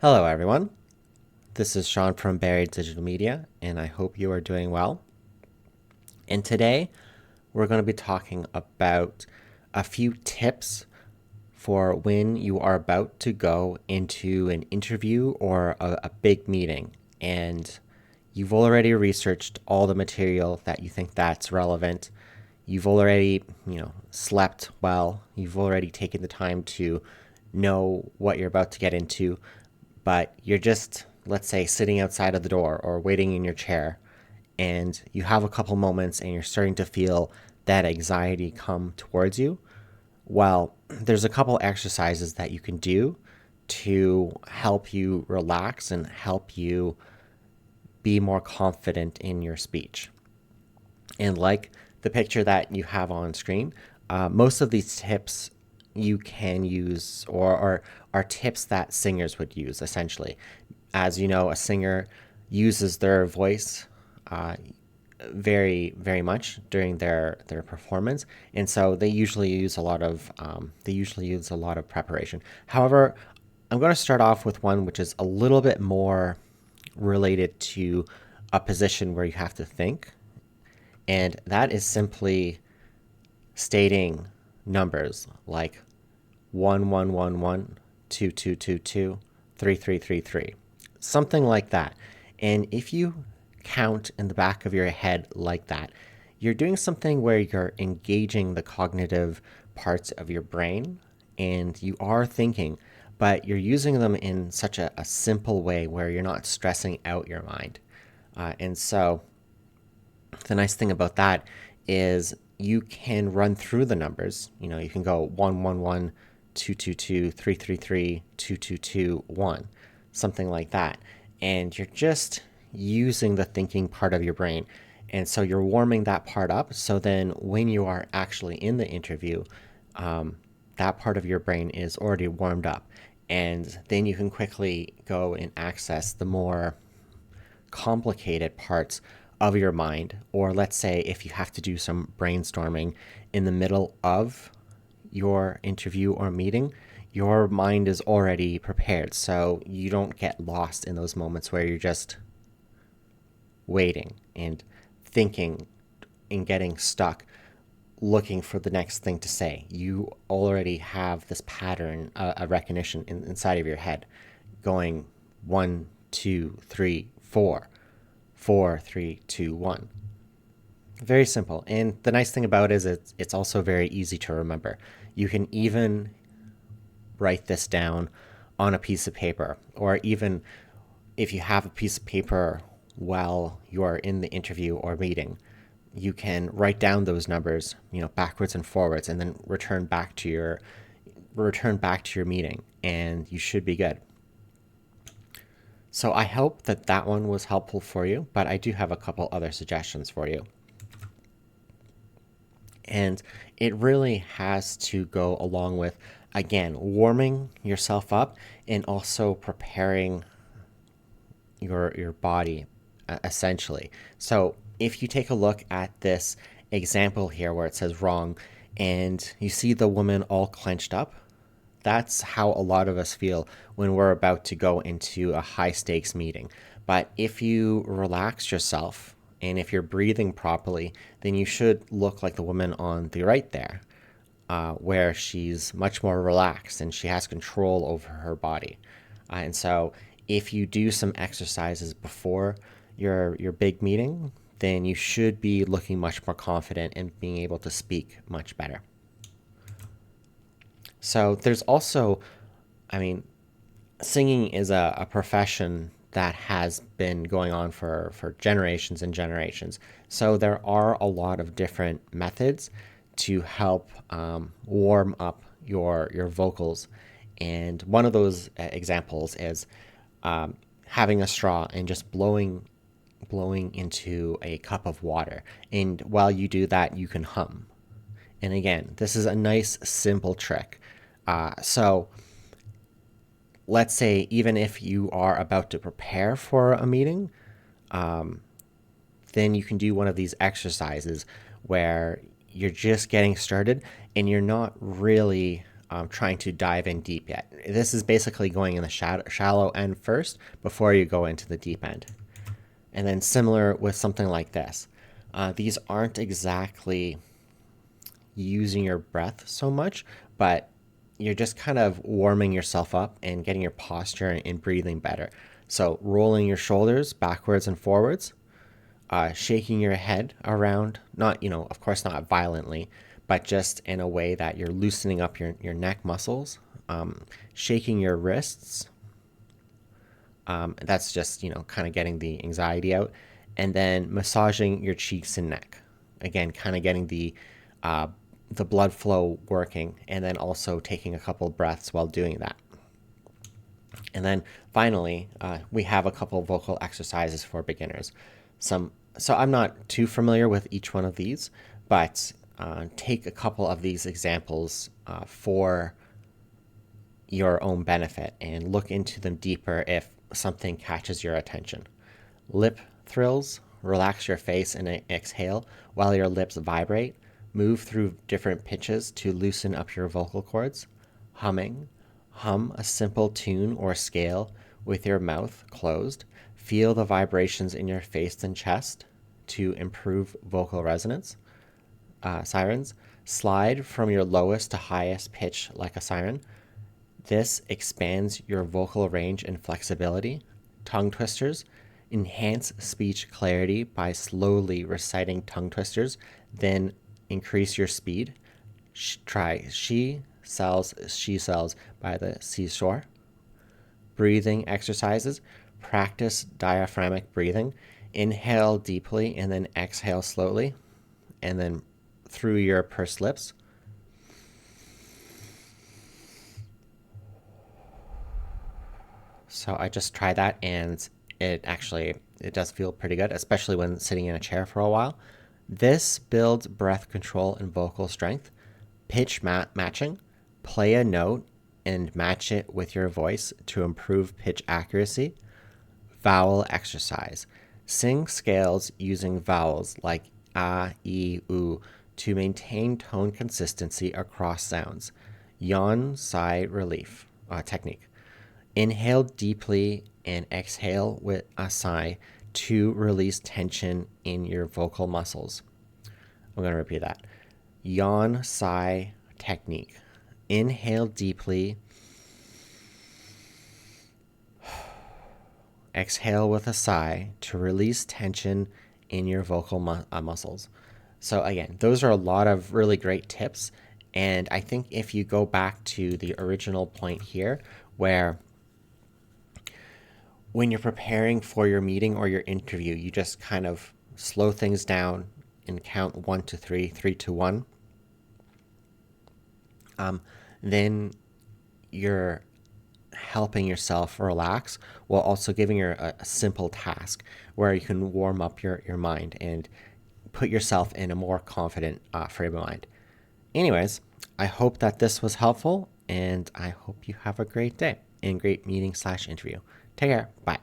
Hello, everyone. This is Sean from Barry Digital Media, and I hope you are doing well. And today, we're going to be talking about a few tips for when you are about to go into an interview or a big meeting, and you've already researched all the material that you think that's relevant. You've already, slept well. You've already taken the time to know what you're about to get into, but you're just, let's say, sitting outside of the door or waiting in your chair, and you have a couple moments and you're starting to feel that anxiety come towards you. Well, there's a couple exercises that you can do to help you relax and help you be more confident in your speech. And like the picture that you have on screen, most of these tips you can use or are tips that singers would use essentially. As you know, a singer uses their voice very, very much during their performance, and so they usually use a lot of preparation. However, I'm going to start off with one which is a little bit more related to a position where you have to think, and that is simply stating numbers like 1111, 2222, 3333, something like that. And if you count in the back of your head like that, you're doing something where you're engaging the cognitive parts of your brain and you are thinking, but you're using them in such a simple way where you're not stressing out your mind. And so the nice thing about that is you can run through the numbers. You can go 111, 222, 333, 222, 1, something like that. And you're just using the thinking part of your brain. And so you're warming that part up. So then when you are actually in the interview, that part of your brain is already warmed up. And then you can quickly go and access the more complicated parts of your mind. Or let's say if you have to do some brainstorming in the middle of your interview or meeting, your mind is already prepared. So you don't get lost in those moments where you're just waiting and thinking and getting stuck looking for the next thing to say. You already have this pattern, a recognition inside of your head going 1, 2, 3, 4, 4, 3, 2, 1. Very simple. And the nice thing about it is it's also very easy to remember. You can even write this down on a piece of paper, or even if you have a piece of paper while you are in the interview or meeting, you can write down those numbers, backwards and forwards, and then return back to your meeting, and you should be good. So I hope that one was helpful for you, but I do have a couple other suggestions for you. And it really has to go along with, again, warming yourself up and also preparing your body, essentially. So if you take a look at this example here where it says wrong and you see the woman all clenched up, that's how a lot of us feel when we're about to go into a high stakes meeting. But if you relax yourself and if you're breathing properly, then you should look like the woman on the right there, where she's much more relaxed and she has control over her body. And so if you do some exercises before your big meeting, then you should be looking much more confident and being able to speak much better. So there's also, singing is a profession that has been going on for generations and generations. So there are a lot of different methods to help warm up your vocals. And one of those examples is having a straw and just blowing into a cup of water. And while you do that, you can hum. And again, this is a nice, simple trick. So let's say even if you are about to prepare for a meeting, then you can do one of these exercises where you're just getting started and you're not really trying to dive in deep yet. This is basically going in the shallow end first before you go into the deep end. And then similar with something like this. These aren't exactly using your breath so much, but you're just kind of warming yourself up and getting your posture and breathing better. So rolling your shoulders backwards and forwards, shaking your head around, not, of course, not violently, but just in a way that you're loosening up your neck muscles, shaking your wrists. That's just, kind of getting the anxiety out. And then massaging your cheeks and neck. Again, kind of getting the blood flow working, and then also taking a couple breaths while doing that. And then finally, we have a couple vocal exercises for beginners. So I'm not too familiar with each one of these, but take a couple of these examples for your own benefit and look into them deeper if something catches your attention. Lip thrills, relax your face and exhale while your lips vibrate. Move through different pitches to loosen up your vocal cords. Humming, hum a simple tune or scale with your mouth closed. Feel the vibrations in your face and chest to improve vocal resonance. Sirens, slide from your lowest to highest pitch like a siren. This expands your vocal range and flexibility. Tongue twisters, enhance speech clarity by slowly reciting tongue twisters, then increase your speed. Try she sells by the seashore. Breathing exercises, practice diaphragmatic breathing. Inhale deeply and then exhale slowly, and then through your pursed lips. So I just tried that, and it does feel pretty good, especially when sitting in a chair for a while. This builds breath control and vocal strength. Pitch matching, play a note and match it with your voice to improve pitch accuracy. Vowel exercise, sing scales using vowels like a, e, u to maintain tone consistency across sounds. Yawn, sigh, relief technique. Inhale deeply and exhale with a sigh to release tension in your vocal muscles. I'm going to repeat that. Yawn, sigh technique. Inhale deeply. Exhale with a sigh to release tension in your vocal muscles. So again, those are a lot of really great tips. And I think if you go back to the original point here, where when you're preparing for your meeting or your interview, you just kind of slow things down and count 1 to 3, 3 to 1. Then you're helping yourself relax while also giving you a simple task where you can warm up your mind and put yourself in a more confident frame of mind. Anyways, I hope that this was helpful, and I hope you have a great day and great meeting/interview. Take care. Bye.